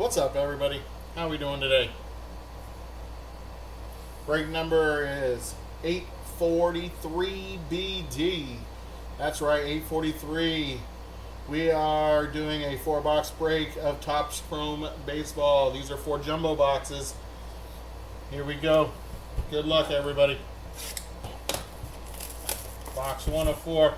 What's up, everybody? How we doing today? Break number is 843BD. That's right, 843. We are doing a 4-box break of Topps Chrome Baseball. These are 4 jumbo boxes. Here we go. Good luck, everybody. Box 1 of 4.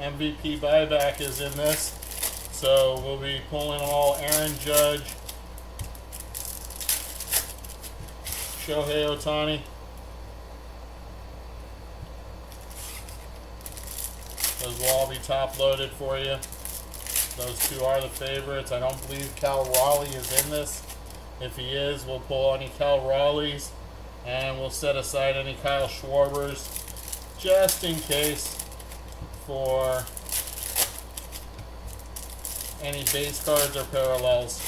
MVP buyback is in this, so we'll be pulling all Aaron Judge, Shohei Ohtani. Those will all be top loaded for you. Those 2 are the favorites. I don't believe Cal Raleigh is in this. If he is, we'll pull any Cal Raleighs, and we'll set aside any Kyle Schwarbers just in case for any base cards or parallels.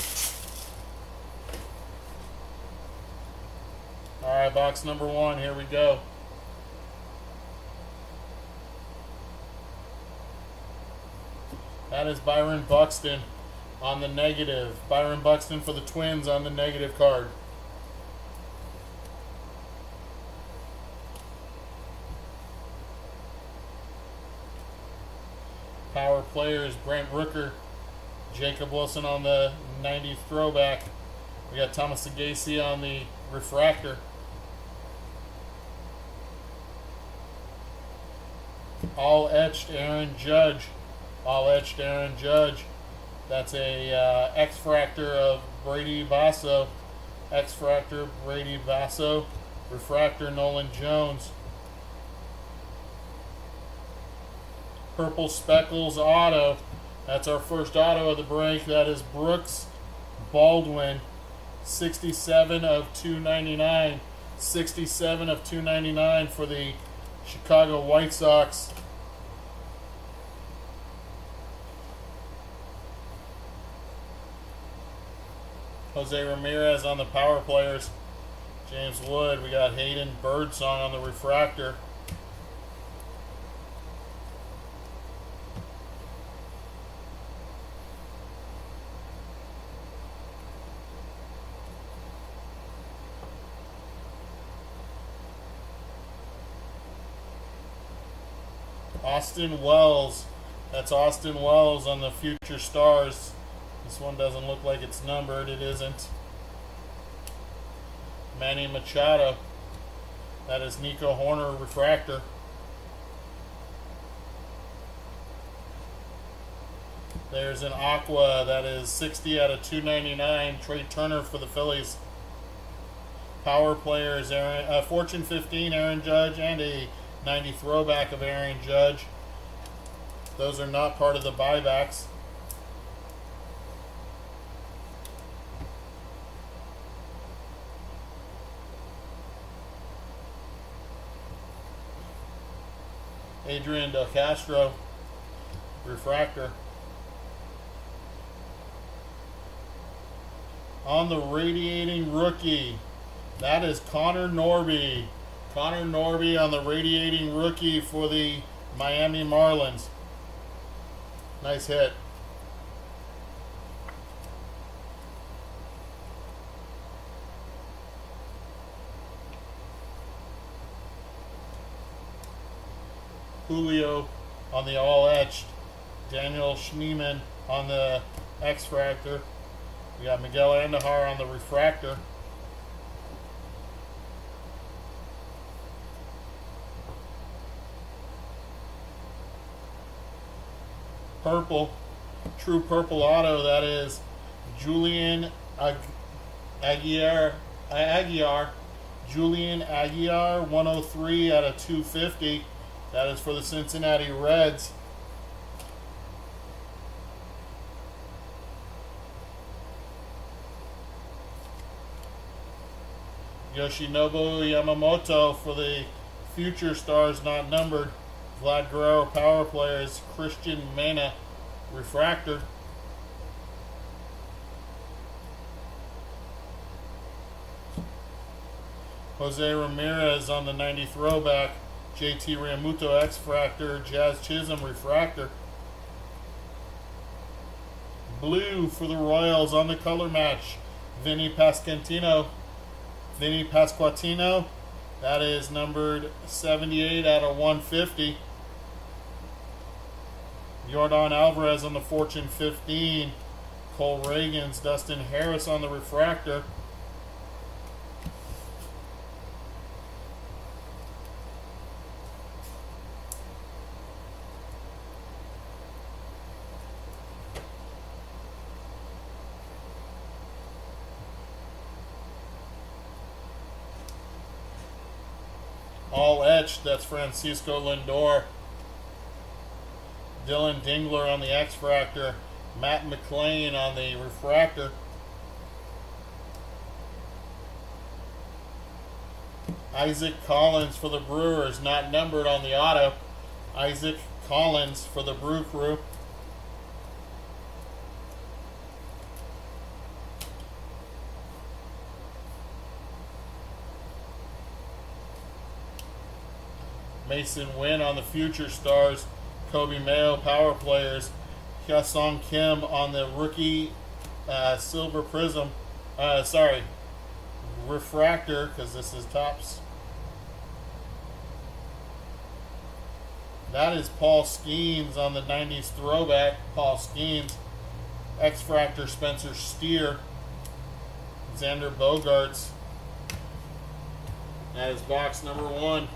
Alright, box number 1, here we go. That is Byron Buxton on the negative. Byron Buxton for the Twins on the negative card. Power players, Brent Rooker, Jacob Wilson on the 90 throwback. We got Thomas Sagasi on the refractor. All etched Aaron Judge. All etched Aaron Judge. That's a X-Fractor of Brady Basso. X-Fractor Brady Basso. Refractor Nolan Jones. Purple Speckles auto. That's our first auto of the break. That is Brooks Baldwin. 67 of 299. 67 of 299 for the Chicago White Sox. Jose Ramirez on the power players. James Wood. We got Hayden Birdsong on the refractor. Austin Wells. That's Austin Wells on the Future Stars. This one doesn't look like it's numbered. It isn't. Manny Machado. That is Nico Horner refractor. There's an Aqua. That is 60 out of 299. Trey Turner for the Phillies. Power players, Fortune 15 Aaron Judge, and a 90 throwback of Aaron Judge. Those are not part of the buybacks. Adrian Del Castro, refractor. On the radiating rookie, that is Connor Norby. Connor Norby on the radiating rookie for the Miami Marlins. Nice hit. Julio on the all etched. Daniel Schneemann on the X-Fractor. We got Miguel Andujar on the refractor. Purple, true purple auto, that is Julian Aguiar. Julian Aguiar, 103 out of 250. That is for the Cincinnati Reds. Yoshinobu Yamamoto for the Future Stars not numbered. Vlad Guerrero Power Players, Christian Mena Refractor. Jose Ramirez on the 90 throwback, JT Realmuto X-Fractor, Jazz Chisholm Refractor. Blue for the Royals on the color match, Vinny Pasquantino. That is numbered 78 out of 150. Yordan Alvarez on the Fortune 15. Cole Reagans, Dustin Harris on the refractor. All etched, that's Francisco Lindor. Dylan Dingler on the X-Fractor. Matt McLean on the refractor. Isaac Collins for the Brewers, not numbered on the auto. Isaac Collins for the Brew Crew. Mason Wynn on the Future Stars. Kobe Mayo Power Players. Hyesung Kim on the rookie Silver Prism. Refractor, because this is Topps. That is Paul Skeens on the 90s throwback. Paul Skeens. X-Fractor Spencer Steer. Xander Bogaerts. That is box number 1.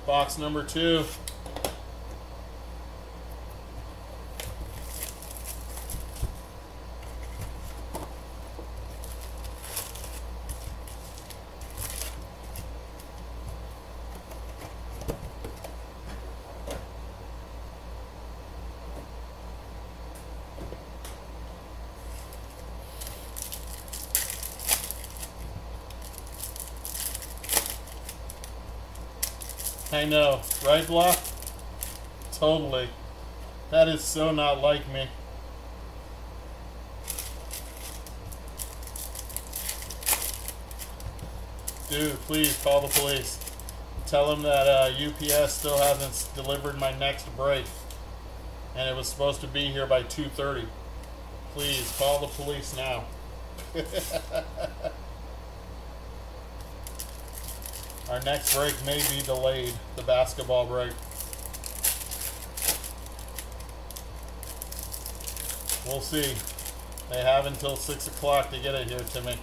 Box number 2. I know, right, Block? Totally. That is so not like me. Dude, please call the police. Tell them that UPS still hasn't delivered my next break. And it was supposed to be here by 2:30. Please, call the police now. Our next break may be delayed, the basketball break. We'll see. They have until 6 o'clock to get it here to me.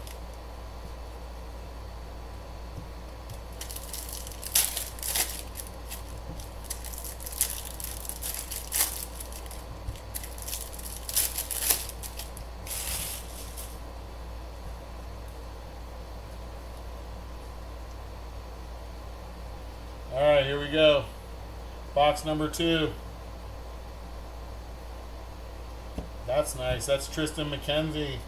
Alright, here we go. Box number 2. That's nice. That's Tristan McKenzie.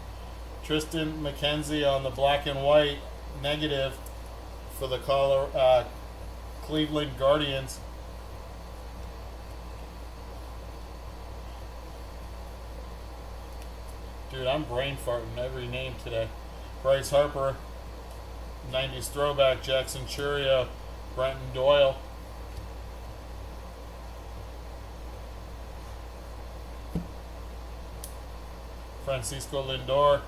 Tristan McKenzie on the black and white negative for the Cleveland Guardians. Dude, I'm brain farting every name today. Bryce Harper. 90s throwback. Jackson Churio. Brenton Doyle. Francisco Lindor.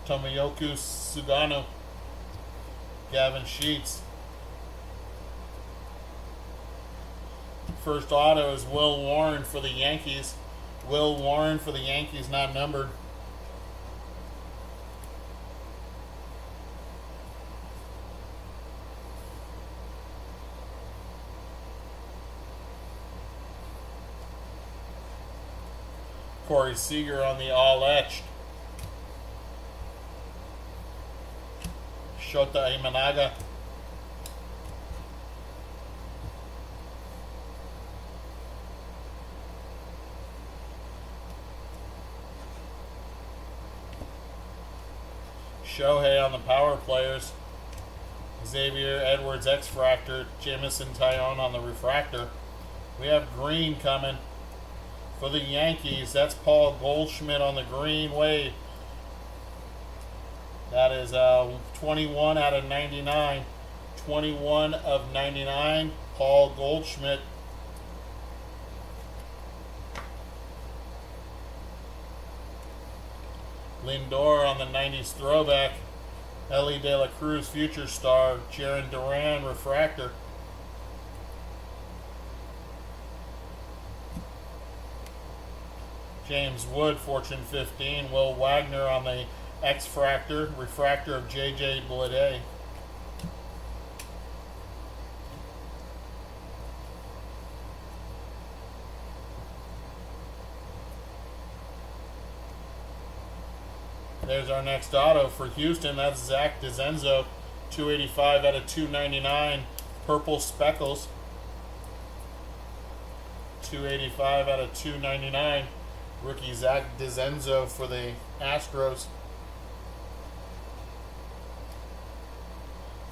Tomoyuki Sugano. Gavin Sheets. First auto is Will Warren for the Yankees. Will Warren for the Yankees, not numbered. Corey Seager on the all etched. Shota Imanaga. Shohei on the power players. Xavier Edwards X-Fractor. Jamison Tyone on the refractor. We have green coming for the Yankees. That's Paul Goldschmidt on the green wave. That is 21 out of 99. 21 of 99. Paul Goldschmidt. Lindor on the 90s throwback. Ellie De La Cruz Future Star. Jaron Duran refractor. James Wood Fortune 15. Will Wagner on the X-Fractor. Refractor of J.J. Bleday. There's our next auto for Houston. That's Zach DeZenzo, 285 out of 299. Purple Speckles, 285 out of 299. Rookie Zach DeZenzo for the Astros.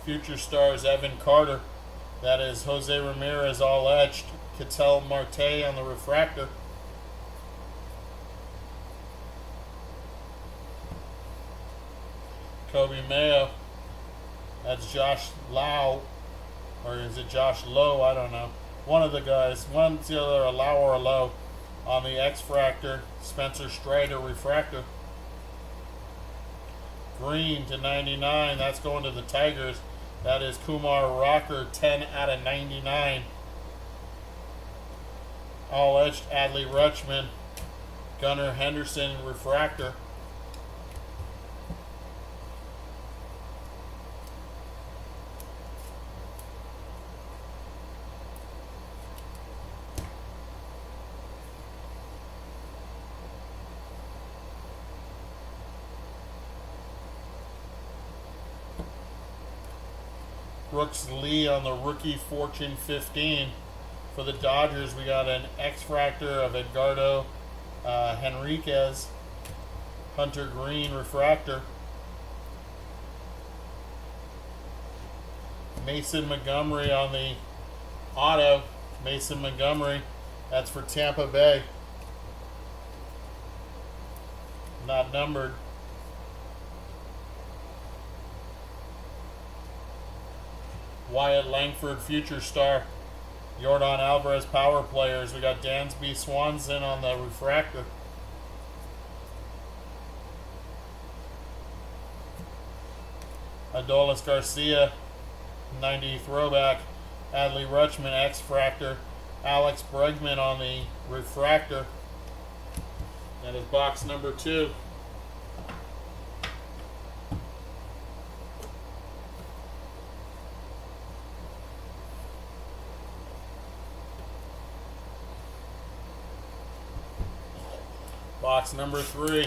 Future Stars Evan Carter. That is Jose Ramirez all etched. Ketel Marte on the refractor. Kobe Mayo. That's Josh Lau. Or is it Josh Lowe? I don't know. One of the guys. One's either a Lau or a Lowe. On the X-Fractor. Spencer Strider refractor. Green to 99. That's going to the Tigers. That is Kumar Rocker, 10 out of 99. All etched Adley Rutschman. Gunnar Henderson refractor. Brooks Lee on the rookie Fortune 15. For the Dodgers, we got an X-Fractor of Edgardo Henriquez. Hunter Green refractor. Mason Montgomery on the auto. Mason Montgomery. That's for Tampa Bay. Not numbered. Wyatt Langford Future Star. Yordan Alvarez power players. We got Dansby Swanson on the refractor. Adolis Garcia 90 throwback. Adley Rutschman X-Fractor. Alex Bregman on the refractor. That is box number 2. Box number 3.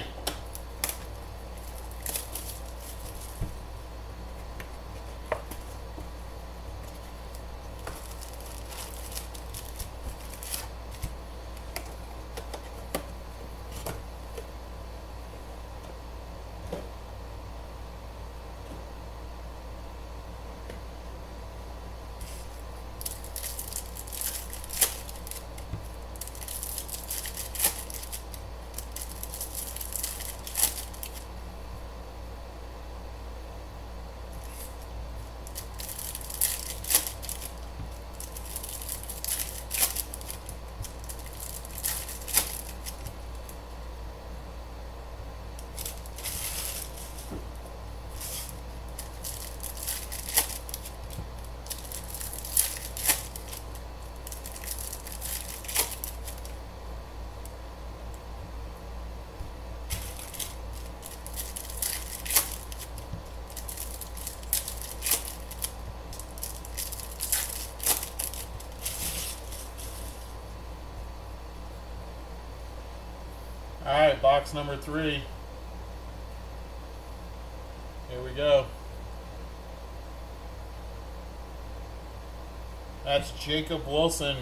Alright, box number 3. Here we go. That's Jacob Wilson,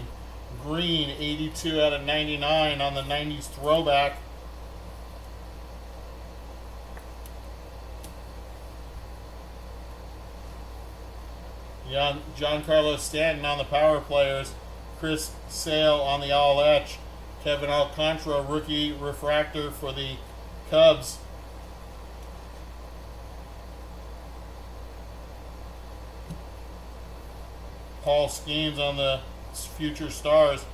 green, 82 out of 99 on the 90s throwback. Giancarlo Stanton on the power players. Chris Sale on the all etch. Kevin Alcantara, rookie refractor for the Cubs. Paul Skeens on the Future Stars.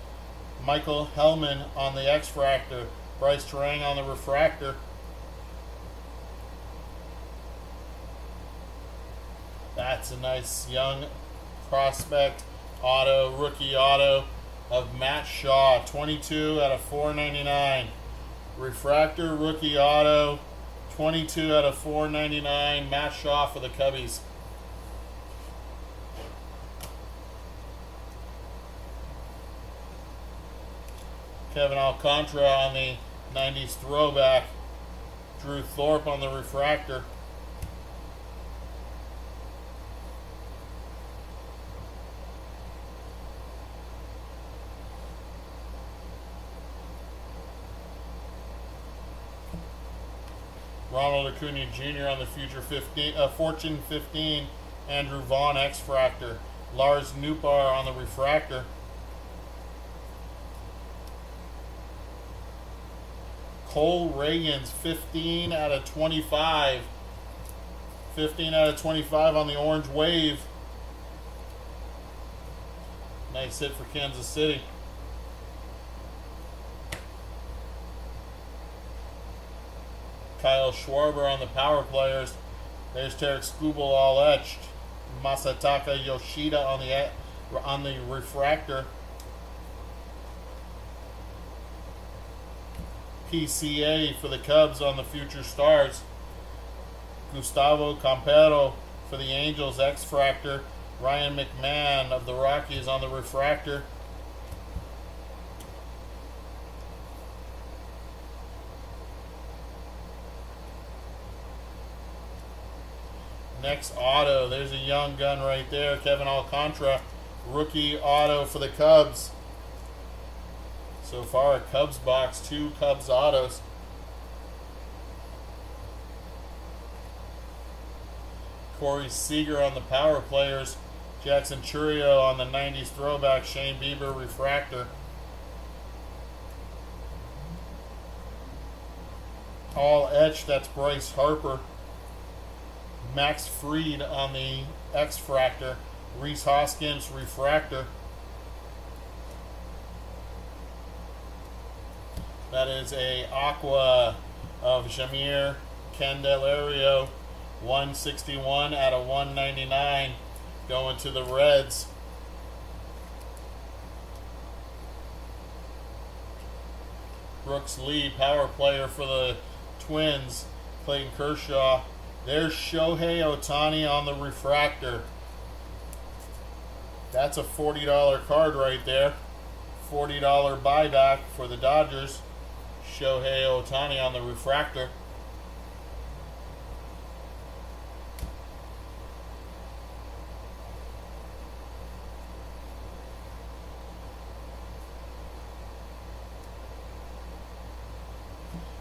Michael Hellman on the X-Fractor. Bryce Terang on the refractor. That's a nice young prospect auto, rookie auto of Matt Shaw, 22 out of 499. Refractor rookie auto, 22 out of 499. Matt Shaw for the Cubbies. Kevin Alcantara on the 90s throwback. Drew Thorpe on the refractor. Ronald Acuna Jr. on the Fortune 15, Andrew Vaughn X-Fractor. Lars Nootbaar on the refractor. Cole Reagans, 15 out of 25. 15 out of 25 on the Orange Wave. Nice hit for Kansas City. Kyle Schwarber on the power players. There's Tarek Skubal all etched. Masataka Yoshida on the refractor. PCA for the Cubs on the Future Stars. Gustavo Campero for the Angels X-Fractor. Ryan McMahon of the Rockies on the refractor. Next auto, there's a young gun right there, Kevin Alcantara, rookie auto for the Cubs. So far, a Cubs box, 2 Cubs autos. Corey Seager on the power players, Jackson Chourio on the 90s throwback, Shane Bieber refractor. All etched, that's Bryce Harper. Max Fried on the X-Fractor. Rhys Hoskins refractor. That is a Aqua of Jamir Candelario, 161 out of 199, going to the Reds. Brooks Lee, power player for the Twins. Clayton Kershaw. There's Shohei Ohtani on the refractor. That's a $40 card right there. $40 buyback for the Dodgers. Shohei Ohtani on the refractor.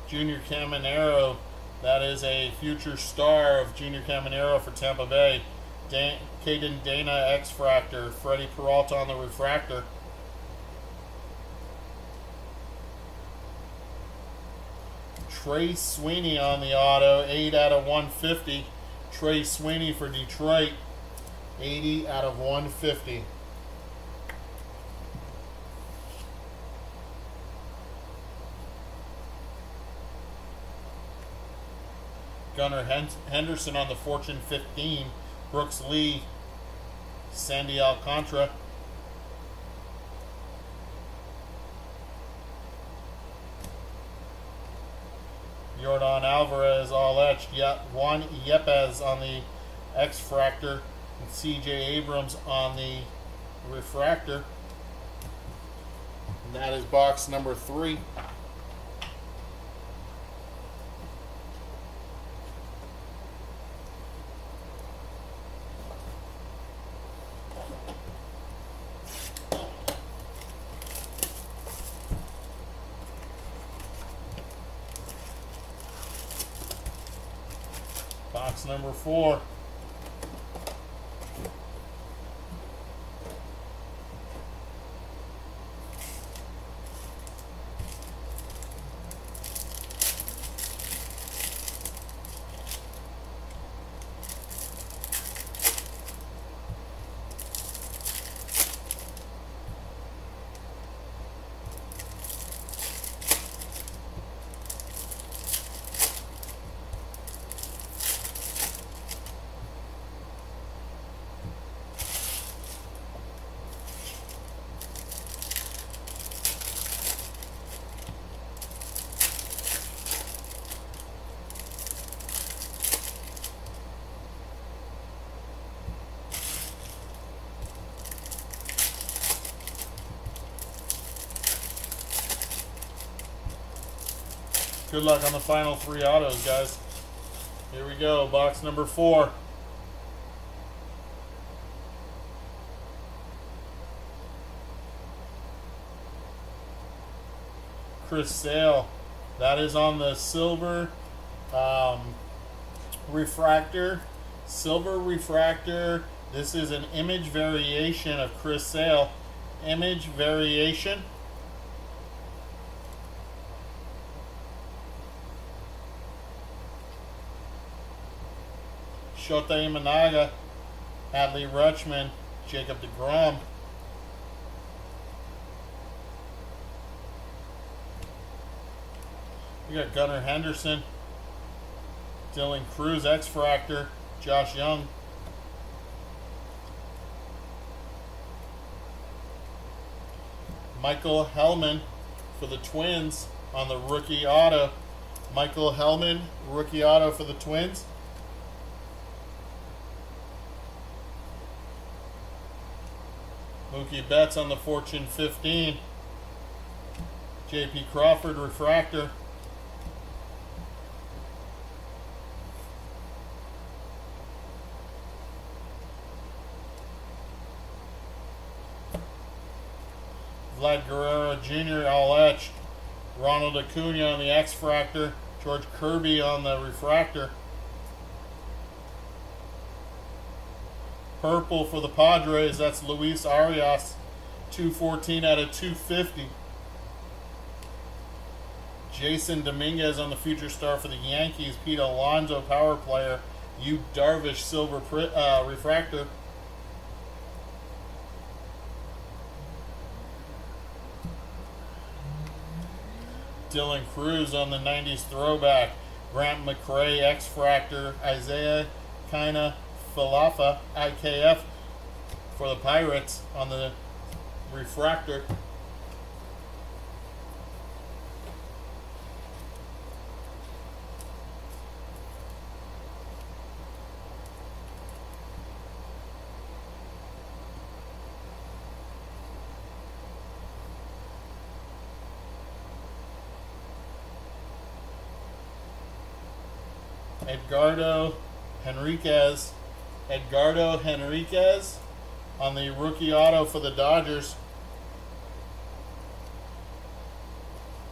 Junior Caminero. That is a future star of Junior Caminero for Tampa Bay. Caden Dana X-Fractor. Freddie Peralta on the refractor. Trey Sweeney on the auto, 8 out of 150. Trey Sweeney for Detroit, 80 out of 150. Gunnar Henderson on the Fortune 15. Brooks Lee, Sandy Alcantara. Yordan Alvarez all etched. Juan Yepes on the X-Fractor. And CJ Abrams on the refractor. And that is box number 3. Box number 4. Good luck on the final 3 autos, guys. Here we go, box number 4. Chris Sale. That is on the silver refractor. Silver refractor. This is an image variation of Chris Sale. Image variation. Shota Imanaga, Adley Rutschman, Jacob deGrom. We got Gunnar Henderson, Dylan Cruz, X-Fractor, Josh Young. Michael Hellman for the Twins on the rookie auto. Michael Hellman, rookie auto for the Twins. Mookie Betts on the Fortune 15. J.P. Crawford, refractor. Vlad Guerrero Jr. all etched. Ronald Acuna on the X-Fractor. George Kirby on the refractor. Purple for the Padres, that's Luis Arias. 214 out of 250. Jason Dominguez on the Future Star for the Yankees. Pete Alonso, power player. Yu Darvish, silver refractor. Dylan Cruz on the 90s throwback. Grant McRae, X-Fractor. Isaiah Kina Falefa, IKF for the Pirates on the refractor. Edgardo Henriquez on the rookie auto for the Dodgers.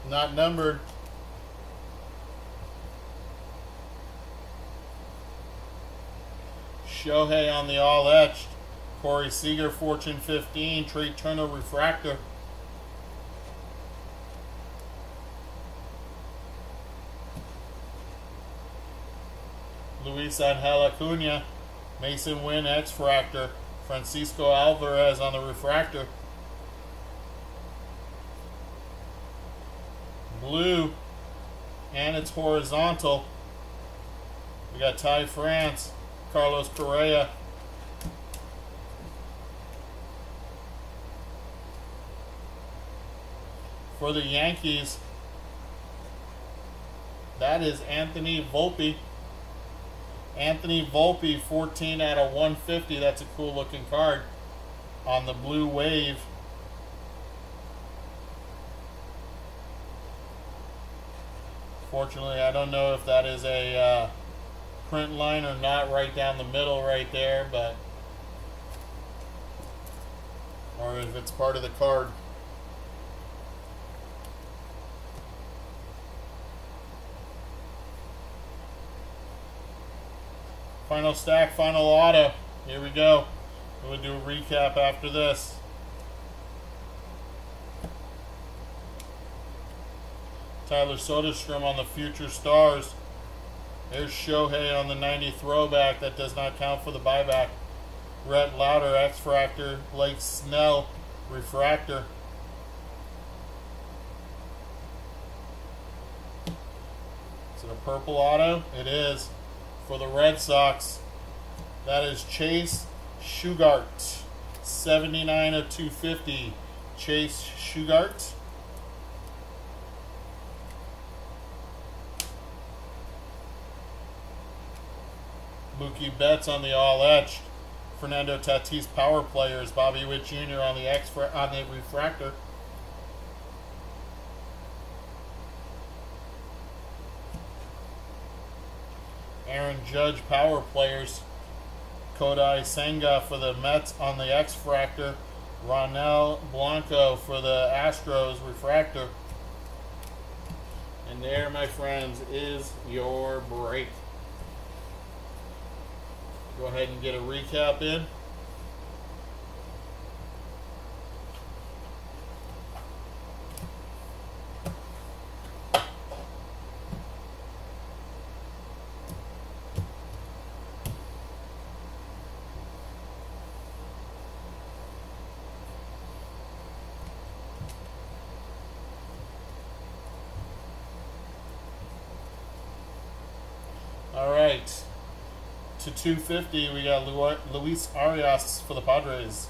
Not numbered. Shohei on the all etched. Corey Seager, Fortune 15. Trey Turner, refractor. Luis Angel Acuna, Mason Wynn, X-Fractor. Francisco Alvarez on the refractor. Blue, and it's horizontal. We got Ty France, Carlos Correa. For the Yankees, that is Anthony Volpe. Anthony Volpe, 14 out of 150. That's a cool looking card on the blue wave. Fortunately, I don't know if that is a print line or not right down the middle right there, but or if it's part of the card. Final stack, final auto. Here we go. We'll do a recap after this. Tyler Soderstrom on the Future Stars. There's Shohei on the 90 throwback. That does not count for the buyback. Rhett Lauder, X-Fractor. Blake Snell, refractor. Is it a purple auto? It is. For the Red Sox, that is Chase Shugart, 79 of 250. Chase Shugart. Mookie Betts on the all etched. Fernando Tatis, power players. Bobby Witt Jr. on the refractor. Aaron Judge power players. Kodai Senga for the Mets on the X-Fractor. Ronel Blanco for the Astros refractor. And there, my friends, is your break. Go ahead and get a recap in. All right. To 250, we got Luis Arias for the Padres.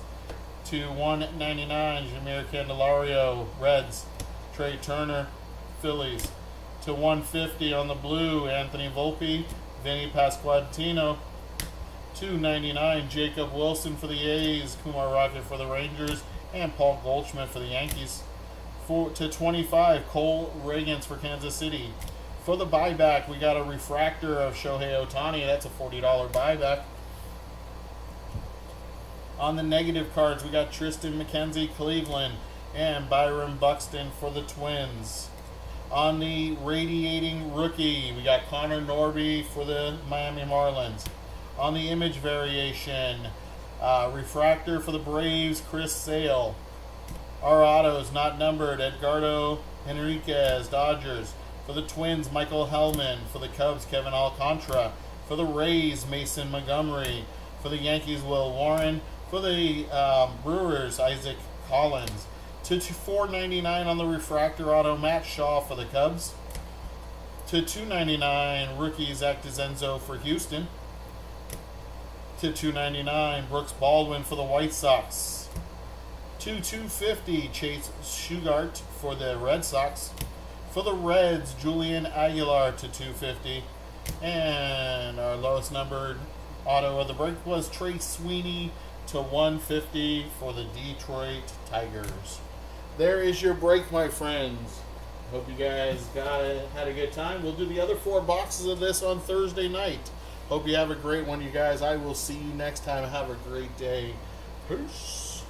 To 199, Jeimer Candelario, Reds. Trey Turner, Phillies. To 150 on the blue, Anthony Volpe, Vinny Pasquantino. 299, Jacob Wilson for the A's, Kumar Rocket for the Rangers, and Paul Goldschmidt for the Yankees. To 25, Cole Ragans for Kansas City. For the buyback, we got a refractor of Shohei Ohtani. That's a $40 buyback. On the negative cards, we got Tristan McKenzie, Cleveland, and Byron Buxton for the Twins. On the radiating rookie, we got Connor Norby for the Miami Marlins. On the image variation, refractor for the Braves, Chris Sale. Our autos not numbered, Edgardo Henriquez, Dodgers. For the Twins, Michael Hellman. For the Cubs, Kevin Alcantara. For the Rays, Mason Montgomery. For the Yankees, Will Warren. For the Brewers, Isaac Collins. To $4.99 on the refractor auto, Matt Shaw for the Cubs. To $2.99, rookie Zach DeZenzo for Houston. To $2.99, Brooks Baldwin for the White Sox. To $2.50, Chase Shugart for the Red Sox. For the Reds, Julian Aguilar to $2.50. And our lowest numbered auto of the break was Trey Sweeney to $1.50 for the Detroit Tigers. There is your break, my friends. Hope you guys had a good time. We'll do the other 4 boxes of this on Thursday night. Hope you have a great one, you guys. I will see you next time. Have a great day. Peace.